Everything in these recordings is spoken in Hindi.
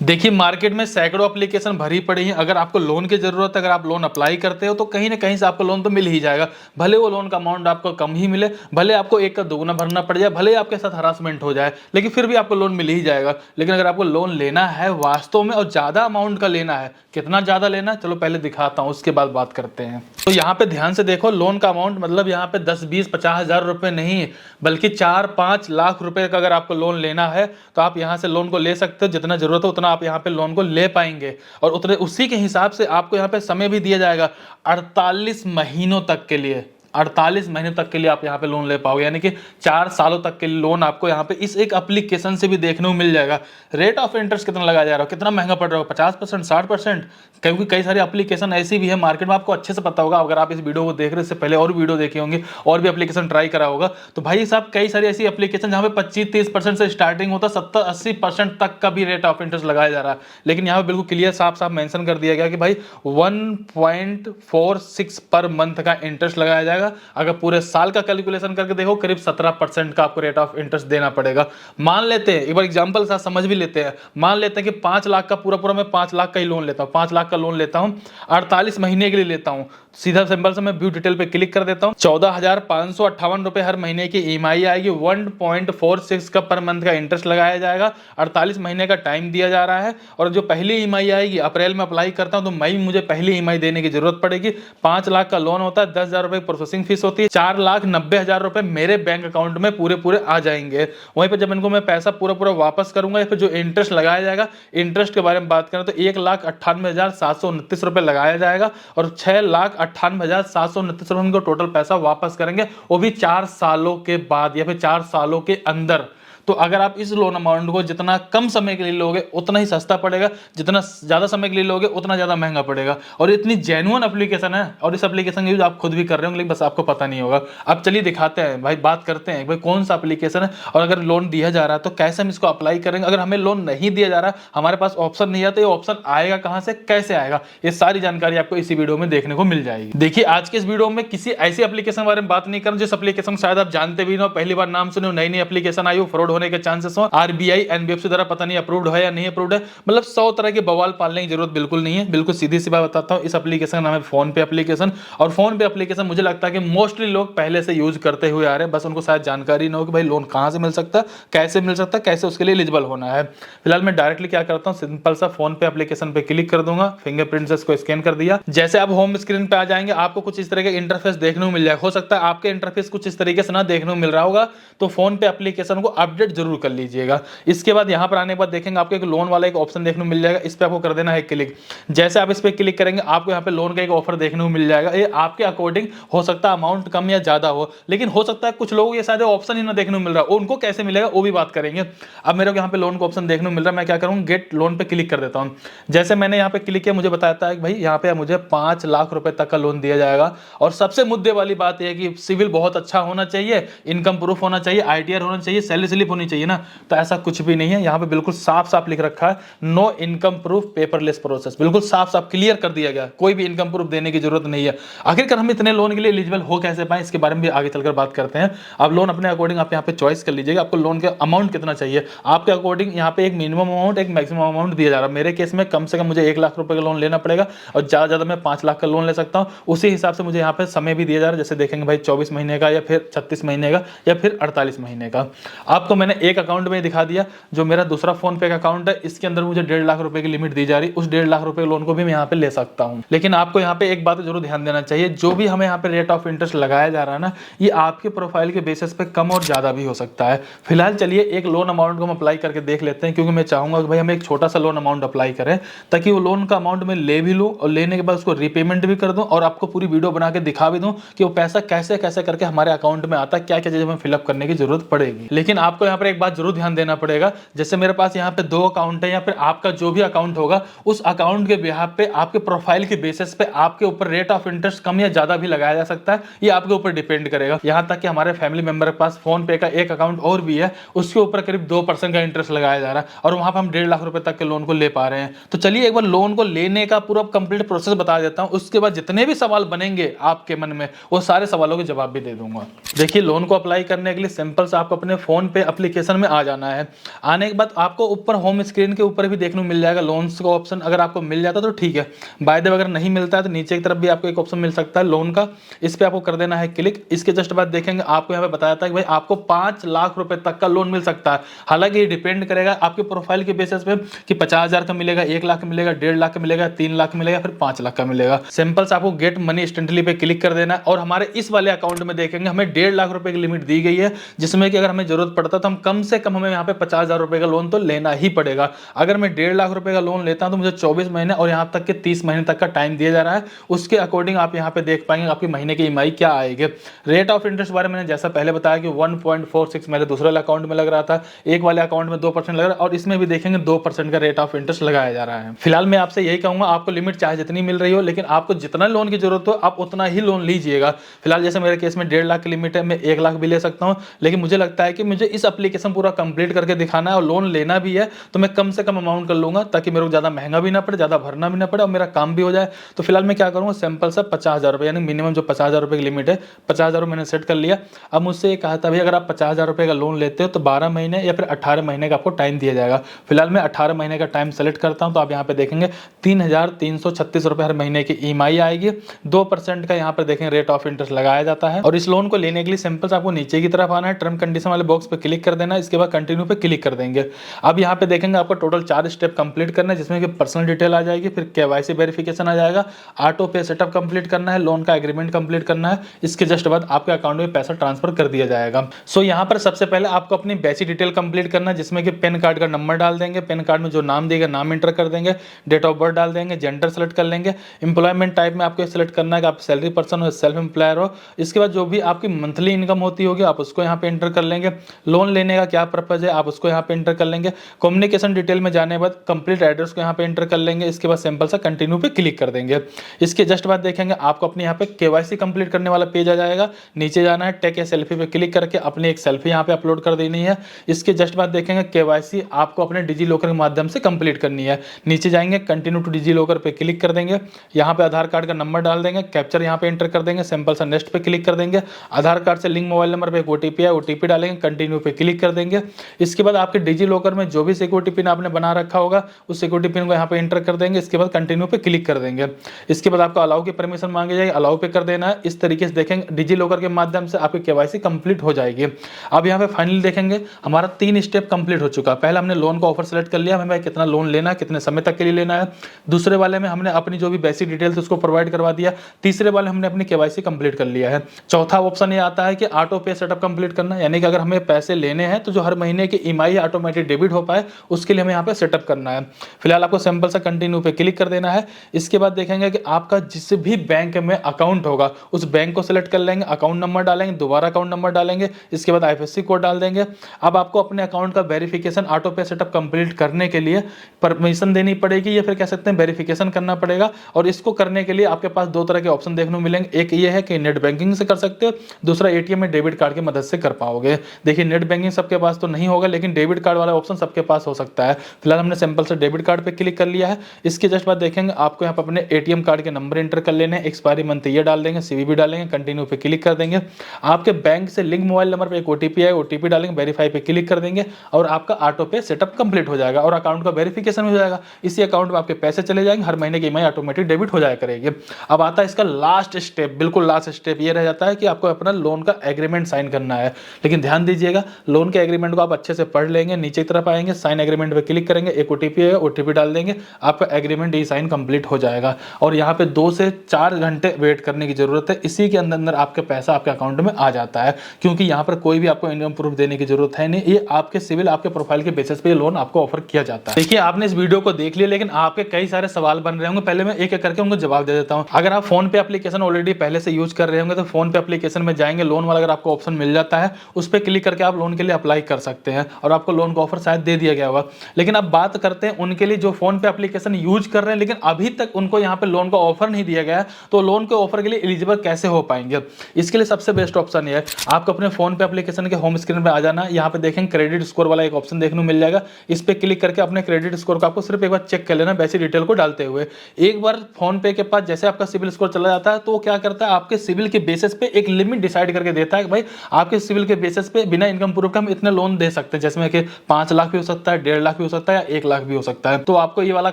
देखिए मार्केट में सैकड़ों एप्लीकेशन भरी पड़ी हैं। अगर आपको लोन की ज़रूरत है, अगर आप लोन अप्लाई करते हो तो कहीं ना कहीं से आपको लोन तो मिल ही जाएगा। भले वो लोन का अमाउंट आपको कम ही मिले, भले आपको एक का दोगुना भरना पड़ जाए, भले आपके साथ हरासमेंट हो जाए, लेकिन फिर भी आपको लोन मिल ही जाएगा। लेकिन अगर आपको लोन लेना है वास्तव में और ज़्यादा अमाउंट का लेना है, कितना ज़्यादा लेना है चलो पहले दिखाता हूँ, उसके बाद बात करते हैं। तो यहाँ पे ध्यान से देखो, लोन का अमाउंट मतलब यहाँ पे 10-20-50 हज़ार रुपये नहीं, बल्कि 4-5 लाख रुपए का अगर आपको लोन लेना है तो आप यहाँ से लोन को ले सकते हो। जितना जरूरत हो उतना आप यहाँ पे लोन को ले पाएंगे और उतने उसी के हिसाब से आपको यहाँ पे समय भी दिया जाएगा 48 महीनों तक के लिए। 48 महीने तक के लिए आप यहाँ पे लोन ले पाओगे, यानी कि 4 सालों तक के लिए लोन आपको यहाँ पे इस एक एप्लीकेशन से भी देखने को मिल जाएगा। रेट ऑफ इंटरेस्ट कितना लगाया जा रहा है, कितना महंगा पड़ रहा है, 50%, 60%। क्योंकि कई सारी एप्लीकेशन ऐसी भी है मार्केट में, आपको अच्छे से पता होगा। अगर आप इस वीडियो को देख रहे, इससे पहले और वीडियो देखे होंगे और भी एप्लीकेशन ट्राई करा होगा, तो भाई साहब कई सारी ऐसी एप्लीकेशन जहाँ पे 25-30% से स्टार्टिंग होता है, 70-80% तक का भी रेट ऑफ इंटरेस्ट लगाया जा रहा है। लेकिन यहाँ पे बिल्कुल क्लियर साफ साफ मेंशन कर दिया गया कि भाई 1.46 पर मंथ का इंटरेस्ट लगाया जाएगा। अगर पूरे साल का कैलकुलेशन करके देखो, करीब 17% का आपको रेट ऑफ इंटरेस्ट देना पड़ेगा। मान लेते हैं, एक बार एग्जांपल साथ समझ भी लेते हैं, मान लेते हैं कि 5 लाख का पूरा मैं 5 लाख का ही लोन लेता हूं, 5 लाख का लोन लेता हूं, 48 महीने के लिए लेता हूं। सीधा सिंपल से मैं व्यू डिटेल पे क्लिक कर देता हूं। 14,558 रुपए हर महीने की ईएमआई आएगी, 1.46 का पर मंथ का इंटरेस्ट लगाया जाएगा, 48 महीने का टाइम दिया जा रहा है। और जो पहली ईएमआई आएगी, अप्रैल में अप्लाई करता हूं तो मई मुझे पहली ईएमआई देने की जरूरत पड़ेगी। 5 लाख का लोन होता है, 10,000 रुपए प्रोसेसिंग फीस होती है, 4,90,000 रुपए मेरे बैंक अकाउंट में पूरे आ जाएंगे। वहीं पर जब इनको मैं पैसा पूरा वापस करूंगा, या फिर जो इंटरेस्ट लगाया जाएगा, इंटरेस्ट के बारे में बात करें तो 1,98,729 रुपए लगाया जाएगा और 6,98,729 रुपए को टोटल पैसा वापस करेंगे, वो भी 4 सालों के बाद या फिर 4 सालों के अंदर। तो अगर आप इस लोन अमाउंट को जितना कम समय के लिए लोगे उतना ही सस्ता पड़ेगा, जितना ज्यादा समय के लिए लोगे उतना ज्यादा महंगा पड़ेगा। और इतनी जेन्युइन एप्लीकेशन है और इस एप्लीकेशन का यूज आप खुद भी कर रहे होंगे, लेकिन बस आपको पता नहीं होगा। अब चलिए दिखाते हैं भाई, बात करते हैं भाई कौन सा एप्लीकेशन है और अगर लोन दिया जा रहा है तो कैसे हम इसको अप्लाई करेंगे। अगर हमें लोन नहीं दिया जा रहा, हमारे पास ऑप्शन नहीं आता, ये ऑप्शन आएगा कहां से, कैसे आएगा, ये सारी जानकारी आपको इसी वीडियो में देखने को मिल जाएगी। देखिए आज के इस वीडियो में किसी ऐसी एप्लीकेशन के बारे में बात नहीं करूं जिस एप्लीकेशन शायद आप जानते भी ना, पहली बार नाम सुने, नई एप्लीकेशन आई हो, फ्रॉड होने के चांसेस हो, आरबीआई एनबीएफसी द्वारा पता नहीं अप्रूव्ड है या नहीं अप्रूव्ड है, मतलब 100 तरह के बवाल पालने की जरूरत बिल्कुल नहीं है। बिल्कुल सीधी सी बात बताता हूं, इस एप्लीकेशन का नाम है फोन पे एप्लीकेशन। और फोन पे एप्लीकेशन मुझे लगता है कि मोस्टली लोग पहले से यूज करते हुए आ रहे हैं, बस उनको शायद जानकारी ना हो कि भाई लोन कहां से मिल सकता है, कैसे मिल सकता है, कैसे उसके लिए एलिजिबल होना है। फिलहाल मैं डायरेक्टली क्या करता हूं, सिंपल सा फोन पे एप्लीकेशन पे क्लिक कर दूंगा, फिंगरप्रिंट से इसको स्कैन कर दिया। जैसे आप होम स्क्रीन पे आ जाएंगे, आपको कुछ इस तरह का इंटरफेस देखने को मिल जाएगा। हो सकता है आपके इंटरफेस कुछ इस तरीके से ना देखने को मिल रहा होगा, तो फोन पे एप्लीकेशन को अपडेट जरूर कर लीजिएगा। इसके बाद यहां पर आने के बाद देखेंगे आपको एक लोन वाला एक ऑप्शन देखने को मिल जाएगा, इस पे आपको कर देना है क्लिक। जैसे आप इस पे क्लिक करेंगे आपको यहां पे लोन का एक ऑफर देखने को मिल जाएगा। ये आपके अकॉर्डिंग हो सकता है अमाउंट कम या ज्यादा हो, लेकिन हो सकता है कुछ लोगों को ये शायद ऑप्शन ही ना देखने को मिल रहा है, उनको कैसे मिलेगा वो भी बात करेंगे। अब मेरे को यहाँ पे लोन का ऑप्शन देखने को मिल रहा है, मैं क्या करूँ, गेट लोन पे क्लिक कर देता हूँ। जैसे मैंने यहाँ पे क्लिक किया, मुझे बताता है कि भाई यहाँ पे मुझे 5 लाख रुपए तक का लोन दिया जाएगा। और सबसे मुद्दे वाली बात यह है कि सिविल बहुत अच्छा होना चाहिए, इनकम प्रूफ होना चाहिए, आईटीआर होना चाहिए, सैलरी स्लिप होनी चाहिए ना, तो ऐसा कुछ भी नहीं है। यहाँ पे बिल्कुल साफ साफ लिख रखा है, no income proof paperless process, बिल्कुल साफ साफ क्लियर कर दिया गया, कोई भी इनकम प्रूफ देने की जरूरत नहीं है। आखिरकार हम इतने लोन के लिए एलिजिबल हो कैसे पाए, इसके बारे में भी आगे चलकर बात करते हैं। आप लोन अपने अकॉर्डिंग आप यहाँ पे चॉइस कर लीजिएगा, आपको लोन का अमाउंट कितना चाहिए, आपके अकॉर्डिंग यहाँ पे एक मिनिमम अमाउंट, एक मैक्सिमम अमाउंट दिया जा रहा है। मेरे केस में कम से कम मुझे 1 लाख रुपए का लोन लेना पड़ेगा और ज्यादा ज्यादा मैं 5 लाख का लोन ले सकता हूँ। उसी हिसाब से मुझे यहाँ पे समय भी दिया जा रहा है, जैसे देखेंगे भाई 24 महीने का या फिर 36 महीने का या फिर 48 महीने का। आपको मैंने एक अकाउंट में दिखा दिया, जो मेरा दूसरा फोन पे का अकाउंट है, इसके अंदर मुझे 1.5 लाख रुपए की लिमिट दी जा रही, उस 1.5 लाख रुपए लोन को भी मैं यहाँ पे ले सकता हूँ। लेकिन आपको यहाँ पे एक बात जरूर ध्यान देना चाहिए, जो भी हमें यहाँ पे रेट ऑफ इंटरेस्ट लगाया जा रहा है ना, ये आपके प्रोफाइल के बेसिस पे कम और ज्यादा भी हो सकता है। फिलहाल चलिए एक लोन अमाउंट को हम अप्लाई करके देख लेते हैं, क्योंकि मैं चाहूंगा कि भाई हम एक छोटा सा लोन अमाउंट अप्लाई करें, ताकि वो लोन का अमाउंट मैं ले भी लूँ और लेने के बाद उसको रीपेमेंट भी कर दूं और आपको पूरी वीडियो बना के दिखा भी दूं कि वो पैसा कैसे कैसे करके हमारे अकाउंट में आता है, क्या क्या चीजें हमें फिलअप करने की जरूरत पड़ेगी। लेकिन आपको यहाँ पर एक बात जरूर ध्यान देना पड़ेगा, जैसे मेरे पास यहाँ पे 2 अकाउंट है, या फिर आपका जो भी अकाउंट होगा उस अकाउंट के बिहाफ पे आपके प्रोफाइल के बेसिस पे आपके ऊपर रेट ऑफ इंटरेस्ट कम या ज्यादा भी लगाया जा सकता है, ये आपके ऊपर डिपेंड करेगा। यहां तक कि हमारे फैमिली मेंबर के पास फोन पे का एक अकाउंट और भी है, उसके ऊपर करीब 2% का इंटरेस्ट लगाया जा रहा है और वहां पर हम 1.5 लाख रुपए तक के लोन को ले पा रहे हैं। तो चलिए एक बार लोन को लेने का पूरा कंप्लीट प्रोसेस बता देता हूं, उसके बाद जितने भी सवाल बनेंगे आपके मन में वो सारे सवालों के जवाब भी दे दूंगा। देखिए लोन को अप्लाई करने के लिए सिंपल से आपको अपने फोन पे एप्लीकेशन में आ जाना है। आने के बाद आपको ऊपर होम स्क्रीन के ऊपर भी देखने को मिल जाएगा लोन्स का ऑप्शन। अगर आपको मिल जाता तो ठीक है, बाय द वे अगर नहीं मिलता है तो नीचे की तरफ भी आपको एक ऑप्शन मिल सकता है लोन का, इस पर आपको कर देना है क्लिक। इसके जस्ट बाद देखेंगे आपको यहाँ पे बताया था कि भाई आपको 5 लाख रुपए तक का लोन मिल सकता है। हालांकि ये डिपेंड करेगा आपके प्रोफाइल के बेसिस पे कि 50,000 का मिलेगा, 1 लाख का मिलेगा, 1.5 लाख का मिलेगा, 3 लाख का मिलेगा, फिर 5 लाख का मिलेगा। सिंपल से आपको गेट मनी इंस्टेंटली पे क्लिक कर देना है और हमारे इस वाले अकाउंट में देखेंगे हमें 1.5 लाख रुपए की लिमिट दी गई है, जिसमें कि अगर हमें जरूरत पड़ता तो हम कम से कम हमें यहाँ पे 50,000 रुपए का लोन तो लेना ही पड़ेगा। अगर मैं 1.5 लाख रुपए का लोन लेता हूं तो मुझे 24 महीने और यहाँ तक के 30 महीने तक का टाइम दिया जा रहा है। उसके अकॉर्डिंग आप यहाँ पे देख पाएंगे आपकी महीने की ईएमआई क्या आएगी। रेट ऑफ इंटरेस्ट बारे में मैंने जैसा पहले बताया कि 1.46 मेरे दूसरे वाले अकाउंट में लग रहा था, एक वाले अकाउंट में 2% लग रहा है और इसमें भी देखेंगे 2% का रेट ऑफ इंटरेस्ट लगाया जा रहा है। फिलहाल मैं आपसे यही कहूंगा आपको लिमिट चाहे जितनी मिल रही हो, लेकिन आपको जितना लोन की जरूरत हो आप उतना ही लोन लीजिएगा। फिलहाल जैसे मेरे केस में 1.5 लाख की लिमिट है, मैं 1 लाख भी ले सकता हूं, लेकिन मुझे लगता है कि मुझे इस एप्लीकेशन पूरा कंप्लीट करके दिखाना है और लोन लेना भी है तो मैं कम से कम अमाउंट कर लूंगा ताकि मेरे को ज्यादा महंगा भी ना पड़े, ज्यादा भरना भी ना पड़े और मेरा काम भी हो जाए। तो फिलहाल मैं क्या करूंगा, सिंपल सा 50,000 रुपए यानी मिनिमम जो 50,000 रुपए की लिमिट है 50,000 मैंने सेट कर लिया। अब मुझसे ये कहा था भाई अगर आप 50,000 रुपए का लोन लेते हो तो 12 महीने या फिर 18 महीने का आपको टाइम दिया जाएगा। फिलहाल मैं 18 महीने का टाइम सेलेक्ट करता हूं तो आप यहाँ पे देखेंगे 3,336 रुपए हर महीने की ईएमआई आएगी। 2% का यहाँ पर देखेंगे रेट ऑफ इंटरेस्ट लगाया जाता है। और इस लोन को लेने के लिए सिंपल आपको नीचे की तरफ आना है, टर्म कंडीशन वाले बॉक्स पे क्लिक कर देना है, इसके बाद कंटिन्यू पे क्लिक कर देंगे। अब यहाँ पे देखेंगे आपको टोटल 4 स्टेप कंप्लीट करना है, जिसमें कि पर्सनल डिटेल आ जाएगी, फिर केवाईसी वेरिफिकेशन आ जाएगा, ऑटो पे सेटअप कंप्लीट करना है, लोन का एग्रीमेंट कंप्लीट करना है। इसके जस्ट बाद आपके अकाउंट में पैसा ट्रांसफर कर दिया जाएगा। सो यहाँ पर सबसे पहले आपको अपनी बेसिक डिटेल कंप्लीट करना है, जिसमें कि पैन कार्ड का नंबर डाल देंगे, पैन कार्ड में जो नाम देगा नाम एंटर कर देंगे, डेट ऑफ बर्थ डाल देंगे, जेंडर सेलेक्ट कर लेंगे, एम्प्लॉयमेंट टाइप में आपको सेलेक्ट करना है कि आप सैलरी पर्सन हो, सेल्फ एम्प्लॉयर हो। इसके बाद जो भी आपकी मंथली इनकम होती होगी आप उसको यहाँ पे एंटर कर लेंगे। लोन लेने का क्या पर्पज है आप उसको यहाँ पे एंटर कर लेंगे। कम्युनिकेशन डिटेल में जाने के बाद कंप्लीट एड्रेस को यहाँ पे एंटर कर लेंगे। इसके बाद सिंपल सा कंटिन्यू पे क्लिक कर देंगे। इसके जस्ट बाद देखेंगे आपको अपने यहाँ पे केवाईसी कंप्लीट करने वाला पेज आ जाएगा। नीचे जाना है, टेक ए सेल्फी पे क्लिक करके अपनी एक सेल्फी यहाँ पे अपलोड कर देनी है। इसके जस्ट बाद देखेंगे केवाईसी आपको अपने डिजी लॉकर के माध्यम से कंप्लीट करनी है। नीचे जाएंगे, कंटिन्यू टू डिजी लॉकर पे क्लिक कर देंगे। यहाँ पे आधार कार्ड का नंबर डाल देंगे, कैप्चर यहाँ पे एंटर कर देंगे, सिंपल सा नेक्स्ट पे क्लिक कर देंगे। आधार कार्ड से लिंक मोबाइल नंबर पे एक ओटीपी है, ओटीपी डालेंगे, कंटिन्यू पे क्लिक कर देंगे। इसके बाद आपके डिजी लॉकर में जो भी सिक्योरिटी पिन आपने बना रखा होगा उस सिक्योरिटी पिन को यहाँ पे एंटर कर देंगे। इसके बाद कंटिन्यू पे क्लिक कर देंगे। इसके बाद आपको अलाउ की परमिशन मांगी जाएगी, अलाउ पे कर देना है। इस तरीके से देखेंगे डिजी लॉकर के माध्यम से आपकी केवाईसी कंप्लीट हो जाएगी। अब यहाँ पे फाइनली देखेंगे हमारा 3 स्टेप कंप्लीट हो चुका है। पहले हमने लोन का ऑफर सेलेक्ट कर लिया, हमें भाई कितना लोन लेना है, कितने समय तक के लिए लेना है। दूसरे वाले में हमने अपनी जो भी बेसिक डिटेल्स उसको प्रोवाइड करवा दिया। तीसरे वाले हमने अपनी केवाईसी कंप्लीट कर लिया है। चौथा ऑप्शन ये आता है कि ऑटो पे सेटअप कंप्लीट करना, यानी कि अगर हमें पैसे लेने हैं तो जो हर महीने की ईएमआई ऑटोमेटिक डेबिट हो पाए उसके लिए हमें यहाँ पे सेटअप करना है। फिलहाल आपको सिंपल सा कंटिन्यू पे क्लिक कर देना है। इसके बाद देखेंगे कि आपका जिस भी बैंक में अकाउंट होगा उस बैंक को सिलेक्ट कर लेंगे, अकाउंट नंबर डालेंगे, दोबारा अकाउंट नंबर डालेंगे, इसके बाद आईएफएससी कोड डाल देंगे। अब आपको अपने अकाउंट का वेरिफिकेशन ऑटो पे सेटअप कंप्लीट करने के लिए परमिशन देनी पड़ेगी या फिर कह सकते हैं वेरिफिकेशन करना पड़ेगा। और इसको करने के लिए आपके पास 2 तरह के ऑप्शन देखने को मिलेंगे। एक ये है कि नेट बैंकिंग से कर सकते हो, दूसरा एटीएम में डेबिट कार्ड की मदद से कर पाओगे। देखिए नेट बैंकिंग सबके पास तो नहीं होगा, लेकिन डेबिट कार्ड वाला ऑप्शन सबके पास हो सकता है। फिलहाल हमने सिंपल से डेबिट कार्ड पे क्लिक कर लिया है। इसके जस्ट बाद देखेंगे आपको यहाँ पर अपने एटीएम कार्ड के नंबर एंटर कर लेने हैं, एक्सपायरी मंथ ये डाल देंगे, सीवीवी डालेंगे, कंटिन्यू पे क्लिक कर देंगे। आपके बैंक से लिंक मोबाइल नंबर पे एक ओटीपी है, ओटीपी डालेंगे, वेरीफाई पे क्लिक कर देंगे और आपका ऑटो पे सेटअप कंप्लीट हो जाएगा और अकाउंट का वेरिफिकेशन हो जाएगा। इसी अकाउंट में आपके पैसे चले जाएंगे, हर महीने की ईएमआई ऑटोमेटिक डेबिट हो जाया करेगी। अब आता है इसका लास्ट स्टेप, बिल्कुल लास्ट स्टेप ये रह जाता है कि आपको अपना लोन का एग्रीमेंट साइन करना है। लेकिन ध्यान दीजिएगा लोन के एग्रीमेंट को आप अच्छे से पढ़ लेंगे, नीचे की तरफ आएंगे, साइन एग्रीमेंट पे क्लिक करेंगे, एक ओटीपी है, ओटीपी डाल देंगे, आपका एग्रीमेंट ई साइन कंप्लीट हो जाएगा। और यहाँ पे 2 से 4 घंटे वेट करने की जरूरत है। इसी के अंदर आपके पैसा आपके अकाउंट में आ जाता है, क्योंकि यहाँ पर कोई भी आपको इनकम प्रूफ देने की जरूरत है नहीं। ये आपके सिविल, आपके प्रोफाइल के बेसिस पे लोन आपको ऑफर किया जाता है। देखिए आपने इस वीडियो को देख लिया, लेकिन आपके कई सारे सवाल बन रहे होंगे। पहले मैं एक एक करके उनको जवाब दे देता हूँ। अगर आप फोन पे एप्लीकेशन ऑलरेडी पहले से यूज कर रहे होंगे तो फोन पे एप्लीकेशन में जाएंगे, लोन वाला अगर आपको ऑप्शन मिल जाता है उस पर क्लिक करके आप लोन के लिए अप्लाई कर सकते हैं और आपको लोन का ऑफर शायद दे दिया गया होगा। लेकिन अब बात करते हैं उनके लिए जो फोन पे एप्लीकेशन यूज कर रहे हैं लेकिन अभी तक उनको यहाँ पे लोन का ऑफर नहीं दिया गया है, तो लोन के ऑफर के लिए एलिजिबल कैसे हो पाएंगे। इसके लिए सबसे बेस्ट ऑप्शन ये है, आपको अपने फोन पे एप्लीकेशन के होम स्क्रीन पे आ जाना। यहाँ पे देखेंगे क्रेडिट स्कोर वाला एक ऑप्शन देखने को मिल जाएगा। इस पे क्लिक करके अपने क्रेडिट स्कोर को आपको सिर्फ एक बार चेक कर लेना, बेसिक डिटेल को डालते हुए। एक बार फोन पे के पास जैसे आपका सिविल स्कोर चला जाता है तो वो क्या करता है, आपके सिविल के बेसिस पे एक लिमिट डिसाइड करके देता है कि भाई आपके सिविल के बेसिस पे बिना इनकम प्रूफ रुक के हम इतने लोन दे सकते हैं, जिसमें कि 5 लाख भी हो सकता है, 1.5 लाख भी हो सकता है, या 1 लाख भी हो सकता है। तो आपको ये वाला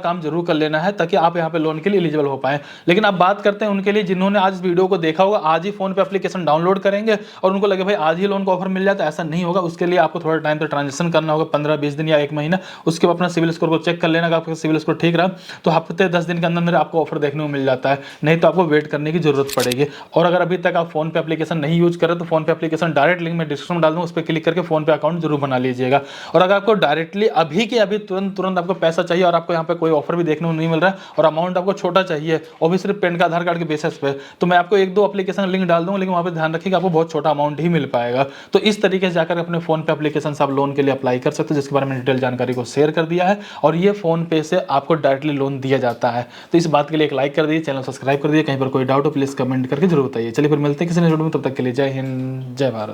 काम जरूर कर लेना है ताकि आप यहाँ पे लोन के लिए एलिजिबल हो पाए। लेकिन अब बात करते हैं उनके लिए जिन्होंने आज इस वीडियो को देखा होगा, आज ही फोन पे एप्लीकेशन डाउनलोड करेंगे और उनको लगे भाई आज ही लोन का ऑफर मिल जाता है, ऐसा नहीं होगा। उसके लिए आपको थोड़ा टाइम तक ट्रांजेक्शन करना होगा, 15-20 दिन या 1 महीना। उसके बाद अपना सिविल स्कोर को चेक कर लेना, अगर आपका सिविल स्कोर ठीक रहा तो हफ्ते 10 दिन के अंदर आपको ऑफर देखने को मिल जाता है, नहीं तो आपको वेट करने की जरूरत पड़ेगी। और अगर अभी तक आप फोन पे एप्लीकेशन नहीं यूज करें तो फोन पे एप्लीकेशन डायरेक्ट लिंक में डिस्क्रिप्शन में डाल दूं, उस पर क्लिक करके फोन पे अकाउंट जरूर बना लीजिएगा। और अगर आपको डायरेक्टली अभी के अभी तुरंत आपको पैसा चाहिए और आपको यहाँ पे कोई ऑफर भी देखने को नहीं मिल रहा है और अमाउंट आपको छोटा चाहिए, और भी सिर्फ पेन का आधार कार्ड के बेसिस पे, तो मैं आपको 1-2 एप्लीकेशन लिंक डाल दूंगा, लेकिन वहाँ पे ध्यान रखिएगा आपको बहुत छोटा अमाउंट ही मिल पाएगा। तो इस तरीके से जाकर अपने फोन पे एप्लीकेशन आप लोन के लिए अप्लाई कर सकते हो, जिसके बारे में डिटेल जानकारी को शेयर कर दिया है। और ये फोन पे से आपको डायरेक्टली लोन दिया जाता है। तो इस बात के लिए एक लाइक कर दीजिए, चैनल सब्सक्राइब कर दीजिए। कहीं पर कोई डाउट हो प्लीज कमेंट करके जरूर बताइए। चलिए फिर मिलते हैं किसी नए वीडियो में, तब तक के लिए जय हिंद, जय भारत।